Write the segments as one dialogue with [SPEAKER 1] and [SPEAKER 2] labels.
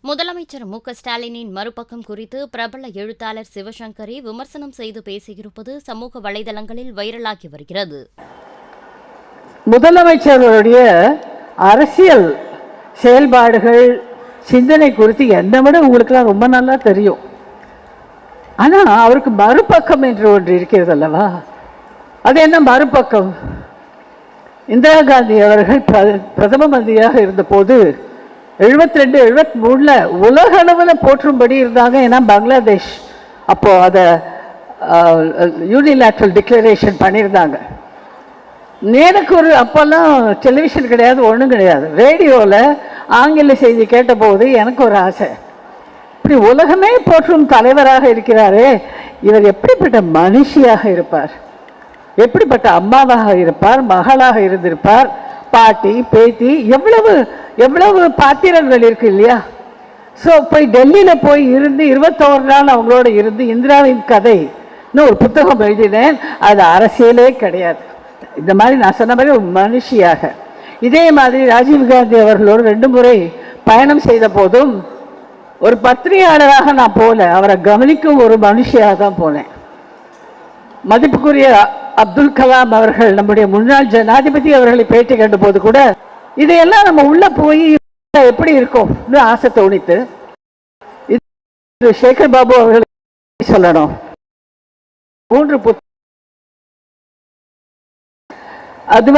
[SPEAKER 1] முதலமைச்சர் ஸ்டாலினின் மறுபக்கம் குறித்து பிரபல எழுத்தாளர் சிவசங்கரி விமர்சனம் செய்து பேசியிருப்பது சமூக வலைதளங்களில் வைரலாகி வருகிறது.
[SPEAKER 2] முதலமைச்சருடைய அரசியல் செயல்பாடுகள் சிந்தனை குறித்து என்னை விட உங்களுக்குலாம் ரொம்ப நல்லா தெரியும். ஆனால் அவருக்கு மறுபக்கம் என்று ஒன்று இருக்கிறது அல்லவா? அது என்ன மறுபக்கம்? இந்திரா காந்தி அவர்கள் பிரதம மந்திரியாக இருந்தபோது 72-73 உலக அளவில் போற்றும்படி இருந்தாங்க. ஏன்னா பங்களாதேஷ் அப்போ அதை யூனிலேட்ரல் டிக்ளரேஷன் பண்ணியிருந்தாங்க. எனக்கு ஒரு அப்போல்லாம் டெலிவிஷன் கிடையாது, ஒன்றும் கிடையாது. ரேடியோவில் ஆங்கில செய்தி கேட்டபோது எனக்கு ஒரு ஆசை, இப்படி உலகமே போற்றும் தலைவராக இருக்கிறாரே, இவர் எப்படிப்பட்ட மனுஷியாக இருப்பார், எப்படிப்பட்ட அம்மாவாக இருப்பார், மகளாக இருந்திருப்பார், பாட்டி பேத்தி, எவ்வளவு எவ்வளவு பாத்திரங்கள் இருக்கு இல்லையா? ஸோ போய் டெல்லியில் போய் இருந்து 21 நாள் அவங்களோட இருந்து இந்திராவின் கதை ஒரு புத்தகம் எழுதினேன். அது அரசியலே கிடையாது. இந்த மாதிரி நான் சொன்ன மாதிரி ஒரு மனுஷியாக. இதே மாதிரி ராஜீவ்காந்தி அவர்களோடு 2 முறை பயணம் செய்த போதும் ஒரு பத்திரிகையாளராக நான் போல, அவரை கவனிக்கும் ஒரு மனுஷியாக தான் போனேன். மதிப்புக்குரிய அப்துல் கலாம் அவர்கள், நம்முடைய முன்னாள் ஜனாதிபதி அவர்களை பேட்டி கண்ட போது கூட இதையெல்லாம் நம்ம உள்ள போய் எப்படி இருக்கும் ஆசை தோணித்து. சேகர் பாபு அவர்களை சொல்லணும். 3 அது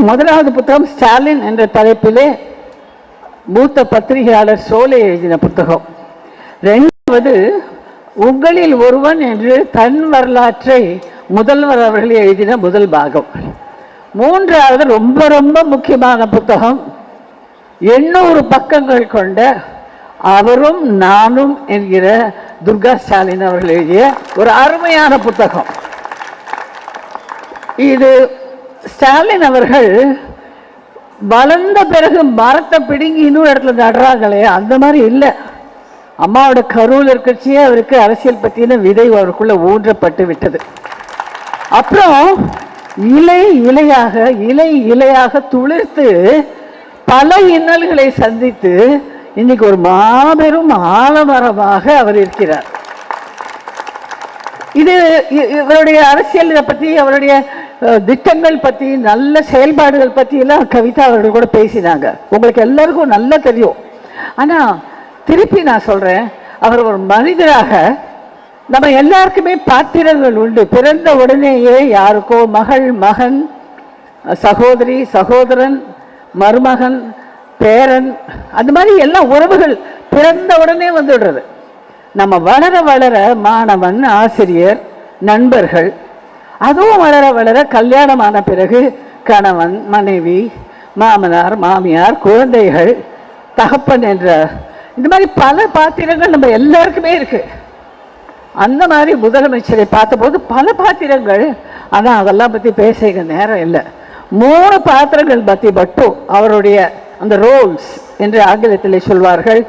[SPEAKER 2] முதலாவது புத்தகம் ஸ்டாலின் என்ற தலைப்பிலே மூத்த பத்திரிகையாளர் சோலை எழுதின புத்தகம். 2வது உங்களில் ஒருவன் என்று தன் வரலாற்றை முதல்வர் அவர்கள் எழுதின முதல் பாகம். 3வது ரொம்ப ரொம்ப முக்கியமான புத்தகம், 800 பக்கங்கள் கொண்ட அவரும் நானும் என்கிற துர்கா ஸ்டாலின் அவர்கள் எழுதிய ஒரு அருமையான புத்தகம். இது ஸ்டாலின் அவர்கள் வளர்ந்த பிறகு மரத்தை பிடுங்கி இன்னொரு இடத்துல நடுறாங்களே, அந்த மாதிரி இல்லை. அம்மாவோட கருவில் இருக்கச்சியே அவருக்கு அரசியல் பற்றின விதை அவருக்குள்ள ஊன்றப்பட்டு விட்டது. அப்புறம் இலை இலையாக துளிர்த்து பல இன்னல்களை சந்தித்து இன்னைக்கு ஒரு மாபெரும் ஆலமரமாக அவர் இருக்கிறார். இது இவருடைய அரசியல் பற்றி, அவருடைய திட்டங்கள் பற்றி, நல்ல செயல்பாடுகள் பற்றி எல்லாம் கவிதா அவர்கள் கூட பேசினாங்க. உங்களுக்கு எல்லாருக்கும் நல்லா தெரியும். ஆனால் திருப்பி நான் சொல்றேன், அவர் ஒரு மனிதராக, நம்ம எல்லாருக்குமே பாத்திரங்கள் உண்டு. பிறந்த உடனேயே யாருக்கோ மகள், மகன், சகோதரி, சகோதரன், மருமகன், பேரன், அந்த மாதிரி எல்லாம் உறவுகள் பிறந்த உடனே வந்துடுறது. நம்ம வளர வளர மாணவன், ஆசிரியர், நண்பர்கள், அதுவும் வளர வளர கல்யாணமான பிறகு கணவன், மனைவி, மாமனார், மாமியார், குழந்தைகள், தகப்பன் என்ற இந்த மாதிரி பல பாத்திரங்கள் நம்ம எல்லாருக்குமே இருக்கு. அந்த மாதிரி முதலமைச்சரை பார்த்தபோது பல பாத்திரங்கள். ஆனால் அதெல்லாம் பற்றி பேச நேரம் இல்லை. 3 பாத்திரங்கள் பற்றி மட்டும் அவருடைய அந்த ரோல்ஸ் என்று ஆங்கிலத்தில் சொல்வார்கள்.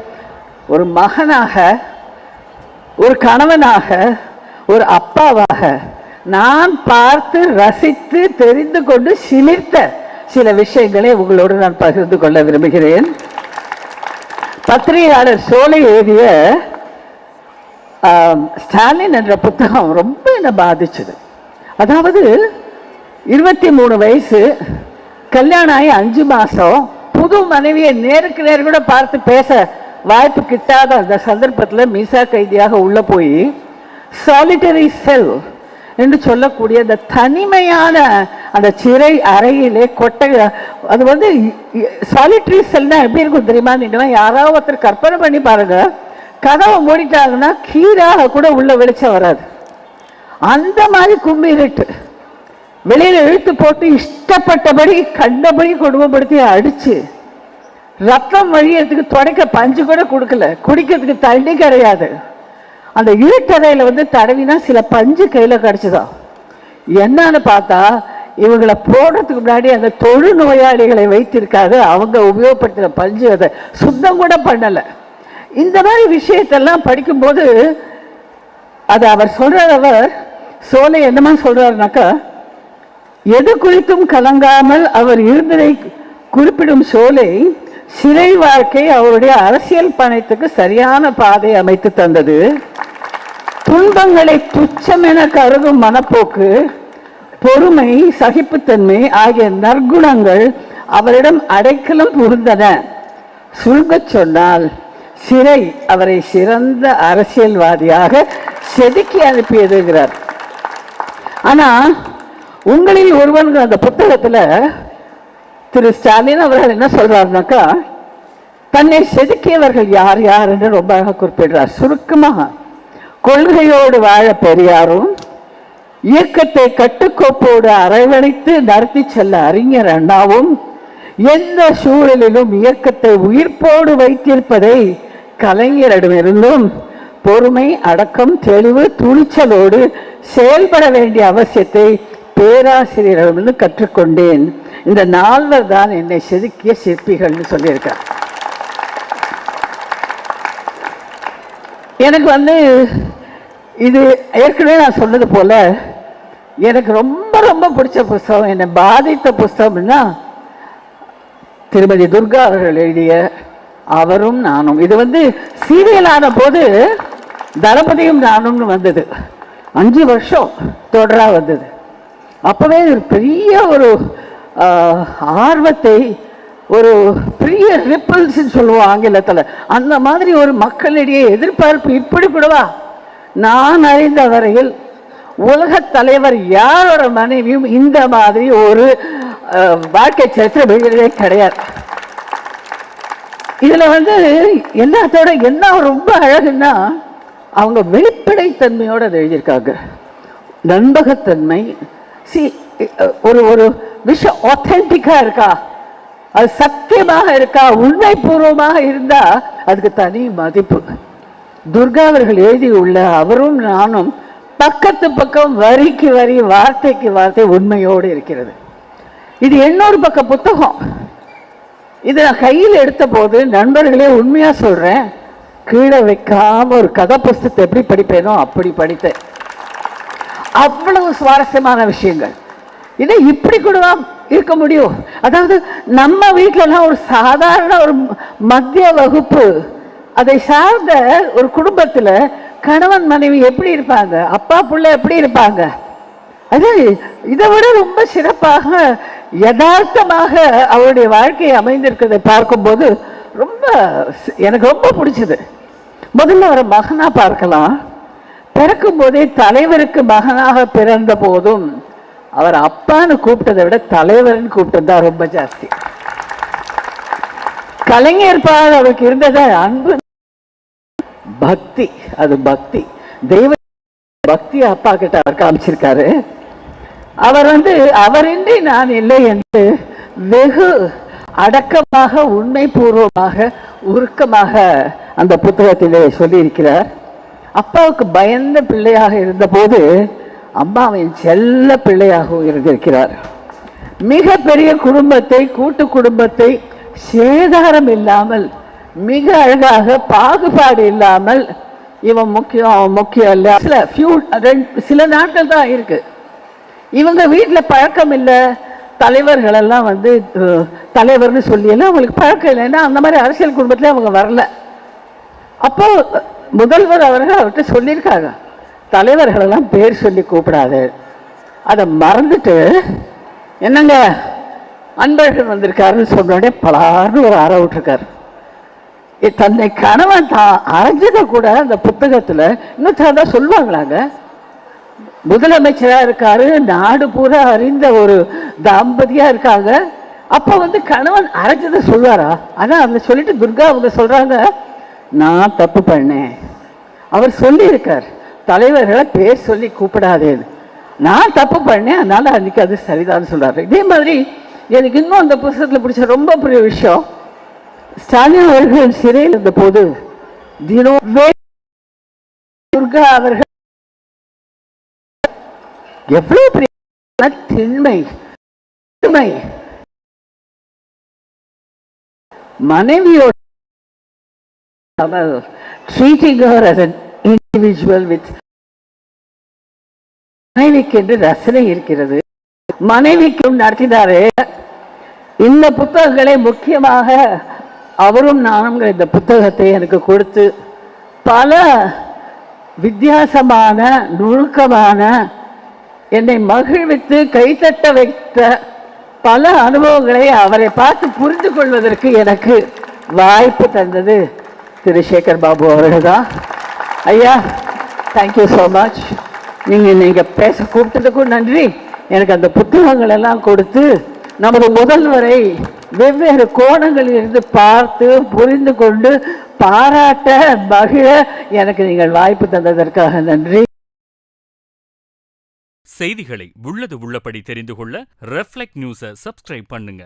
[SPEAKER 2] ஒரு மகனாக, ஒரு கணவனாக, ஒரு அப்பாவாக நான் பார்த்து ரசித்து தெரிந்து கொண்டு சிலிர்த்த சில விஷயங்களை உங்களோடு நான் பகிர்ந்து கொள்ள விரும்புகிறேன். பத்திரிகையாளர் சோலை எழுதிய ஸ்டாலின் என்ற புத்தகம் ரொம்ப என்னை பாதிச்சது. அதாவது 23 வயசு, கல்யாணம் ஆகி 5 மாதம், புது மனைவியை நேருக்கு நேர் கூட பார்த்து பேச வாய்ப்பு கிட்டாத அந்த சந்தர்ப்பத்தில் மீசா கைதியாக உள்ள போய் சாலிட்டரி செல் என்று சொல்லக்கூடிய அந்த தனிமையான அந்த சிறை அறையிலே கொட்டை, அது சாலிட்டரி செல்னா எப்படி இருக்கும் தெரியுமா? நீங்களா யாராவது ஒருத்தர் கற்பனை பண்ணி பாருங்க, கதவை மூடிட்டாங்கன்னா கீழாக கூட உள்ள வெளிச்சம் வராது. அந்த மாதிரி கும்பிட்டு வெளியில இழுத்து போட்டு இஷ்டப்பட்டபடி கண்டபடி கொடுமைப்படுத்தி அடிச்சு ரத்தம் வழியறதுக்கு துடைக்க பஞ்சு கூட கொடுக்கல, குடிக்கிறதுக்கு தண்ணி கிடையாது. அந்த இருட்டறையில தடவினா சில பஞ்சு கையில கிடைச்சுதான். என்னன்னு பார்த்தா இவங்களை போடுறதுக்கு முன்னாடி அந்த தொழுநோயாளிகளை வைத்திருக்காது, அவங்க உபயோகப்படுத்தின பஞ்சு அதை சுத்தம் கூட பண்ணல. இந்த மாதிரி விஷயத்தெல்லாம் படிக்கும்போது அது அவர் சொல்றார். சோலை என்னமா சொல்றாருனாக்கா, எது குறித்தும் கலங்காமல் அவர் இருந்ததை குறிப்பிடும் சோலை சிறை வாழ்க்கை அவருடைய அரசியல் பயணத்துக்கு சரியான பாதை அமைத்து தந்தது. துன்பங்களை துச்சம் என கருதும் மனப்போக்கு, பொறுமை, சகிப்புத்தன்மை ஆகிய நற்குணங்கள் அவரிடம் அடைக்கலம் புகுந்தன. சுருங்கச் சொன்னால் சிறை அவரை சிறந்த அரசியல்வாதியாக செதுக்கி அனுப்பியதுங்கிறார். ஆனா உங்களில் ஒருவன் அந்த புத்தகத்துல திரு ஸ்டாலின் அவர்கள் என்ன சொல்றாருனாக்கா, தன்னை செதுக்கியவர்கள் யார் யார் என்று ரொம்ப அழகாக குறிப்பிடுறார். சுருக்கமாக, கொள்கையோடு வாழ பெரியாரும், இயக்கத்தை கட்டுக்கோப்போடு அரவணைத்து நடத்தி செல்ல அறிஞர் அண்ணாவும், எந்த சூழலிலும் இயக்கத்தை உயிர்ப்போடு வைத்திருப்பதை கலைஞரிடமிருந்தும், பொறுமை, அடக்கம், தெளிவு, துணிச்சலோடு செயல்பட வேண்டிய அவசியத்தை பேராசிரியரிடமிருந்து கற்றுக்கொண்டேன். இந்த நால்வர் தான் என்னை செதுக்கிய சிற்பிகள்னு சொல்லியிருக்கார். எனக்கு இது ஏற்கனவே நான் சொன்னது போல எனக்கு ரொம்ப ரொம்ப பிடிச்ச புஸ்தகம், என்னை பாதித்த புஸ்தகம்னா திருமதி துர்கா அவர்கள் எழுதிய அவரும் நானும். இது சீரியலான போது தளபதியும் நானும்னு வந்தது. 5 வருஷம் தொடரா வந்தது. அப்பவே ஒரு பெரிய ஒரு ஆர்வத்தை, ஒரு பெரிய ரிப்பல்ஸ் சொல்லுவோம் ஆங்கிலத்தில், அந்த மாதிரி ஒரு மக்களிடையே எதிர்பார்ப்பு. இப்படி கூடவா? நான் அறிந்த வரையில் உலக தலைவர் யாரோட மனைவியும் இந்த மாதிரி ஒரு வாழ்க்கை சரித்திரம் எழுதுறதே கிடையாது. இதுல எல்லாத்தோட என்ன ரொம்ப அழகுன்னா, அவங்க வெளிப்படைத்தன்மையோட அதை எழுதியிருக்காங்க. நண்பகத்தன்மை, ஒரு ஒரு விஷயம் ஆத்தென்டிக்கா இருக்கா, அது சத்தியமாக இருக்கா, உண்மைபூர்வமாக இருந்தா அதுக்கு தனி மதிப்பு. துர்கா அவர்கள் எழுதியுள்ள அவரும் நானும் பக்கத்து பக்கம், வரிக்கு வரி, வார்த்தைக்கு வார்த்தை உண்மையோடு இருக்கிறது. இது 800 பக்க புத்தகம். இதை நான் கையில் எடுத்த போது, நண்பர்களே உண்மையா சொல்றேன், கீழே வைக்காம ஒரு கதை புஸ்தகத்தை எப்படி படிப்பேனோ அப்படி படித்தேன். அவ்வளவு சுவாரஸ்யமான விஷயங்கள். இதை இப்படி கூட இருக்க முடியும். அதாவது நம்ம வீட்டிலலாம் ஒரு சாதாரண ஒரு மத்திய வகுப்பு, அதை சார்ந்த ஒரு குடும்பத்துல கணவன் மனைவி எப்படி இருப்பாங்க, அப்பா புள்ள எப்படி இருப்பாங்க, அது இதை விட ரொம்ப சிறப்பாக யதார்த்தமாக அவருடைய வாழ்க்கையை அமைந்திருக்கிறதை பார்க்கும்போது எனக்கு ரொம்ப பிடிச்சது. முதல்ல அவரை மகனா பார்க்கலாம். பிறக்கும் போதே தலைவருக்கு மகனாக பிறந்த போதும் அவர் அப்பான்னு கூப்பிட்டதை விட தலைவர்னு கூப்பிட்டது தான் ரொம்ப ஜாஸ்தி. கலைஞர் பால் அவருக்கு இருந்தத அன்பு, பக்தி. அது பக்தி, தெய்வ பக்தி அப்பா கிட்ட அவர் காமிச்சிருக்காரு. அவர் அவரின்றி நான் இல்லை என்று வெகு அடக்கமாக, உண்மை பூர்வமாக, உருக்கமாக அந்த புத்தகத்திலே சொல்லியிருக்கிறார். அப்பாவுக்கு பயந்த பிள்ளையாக இருந்த போது அம்மாவின் செல்ல பிள்ளையாகவும் இருந்திருக்கிறார். மிக பெரிய குடும்பத்தை, கூட்டு குடும்பத்தை சேதாரம் இல்லாமல், மிக அழகாக, பாகுபாடு இல்லாமல், இவன் முக்கியம் அவன் முக்கியம் இல்லை, சில நாட்கள் தான் இருக்கு. இவங்க வீட்டில் பழக்கம் இல்லை, தலைவர்கள் எல்லாம் தலைவர்னு சொல்லி எல்லாம் அவங்களுக்கு பழக்கம் இல்லைன்னா அந்த மாதிரி அரசியல் குடும்பத்தில் அவங்க வரல. அப்போ முதல்வர் அவர்கள் அவர்கிட்ட சொல்லியிருக்காங்க, தலைவர்களெல்லாம் பேர் சொல்லி கூப்பிடாது. அதை மறந்துட்டு, என்னங்க அன்பழகன் வந்திருக்காருன்னு சொன்னோடனே பலார்னு ஒரு அற விட்டுருக்காரு. தன்னை கணவன் தான் அரைஞ்சதை கூட அந்த புத்தகத்துல இன்னும் தான் சொல்லுவாங்களாங்க. முதலமைச்சரா இருக்காரு, நாடு பூரா அறிந்த ஒரு தம்பதியா இருக்காங்க. அப்ப கணவன் அரைஞ்சதை சொல்வாரா? ஆனா அதை சொல்லிட்டு துர்கா அவங்க சொல்றாங்க, நான் தப்பு பண்ணேன். அவர் சொல்லி இருக்கார், தலைவர்களை பேர் சொல்லி கூப்பிடாதேன்னு. நான் தப்பு பண்ணேன், அதனால அன்னைக்கு அது சரிதான் சொல்றாரு. இதே மாதிரி எனக்கு இன்னும் அந்த புத்தகத்துல பிடிச்ச ரொம்ப பெரிய விஷயம், ஸ்டாலின் அவர்கள் சிறையில் இருந்த போது துர்கா அவர்கள் எவ்வளவு பெரிய திண்மை, மனைவியோட treating her as an individual with, மனைவிக்கு என்று ரசனை இருக்கிறது. மனைவிக்கும் நடத்தினாரே. இந்த புத்தகங்களை முக்கியமாக அவரும் நானும் இந்த புத்தகத்தை எனக்கு கொடுத்து பல வித்தியாசமான நுணுக்கமான என்னை மகிழ்வித்து கைத்தட்ட வைத்த பல அனுபவங்களை அவரை பார்த்து புரிந்து கொள்வதற்கு எனக்கு வாய்ப்பு தந்தது திரு சேகர் பாபு அவர்கள் தான். ஐயா, தேங்க்யூ ஸோ மச். நீங்கள் பேச கூப்பிட்டதுக்கும் நன்றி. எனக்கு அந்த புத்தகங்கள் எல்லாம் கொடுத்து நமது முதல்வரை வெவ்வேறு கோணங்களில் இருந்து பார்த்து புரிந்து கொண்டு பாராட்ட மகிழ எனக்கு நீங்கள் வாய்ப்பு தந்ததற்காக நன்றி.
[SPEAKER 3] செய்திகளை உள்ளது உள்ளபடி தெரிந்து கொள்ள ரெஃப்ளெக்ட் நியூஸை சப்ஸ்கிரைப் பண்ணுங்க.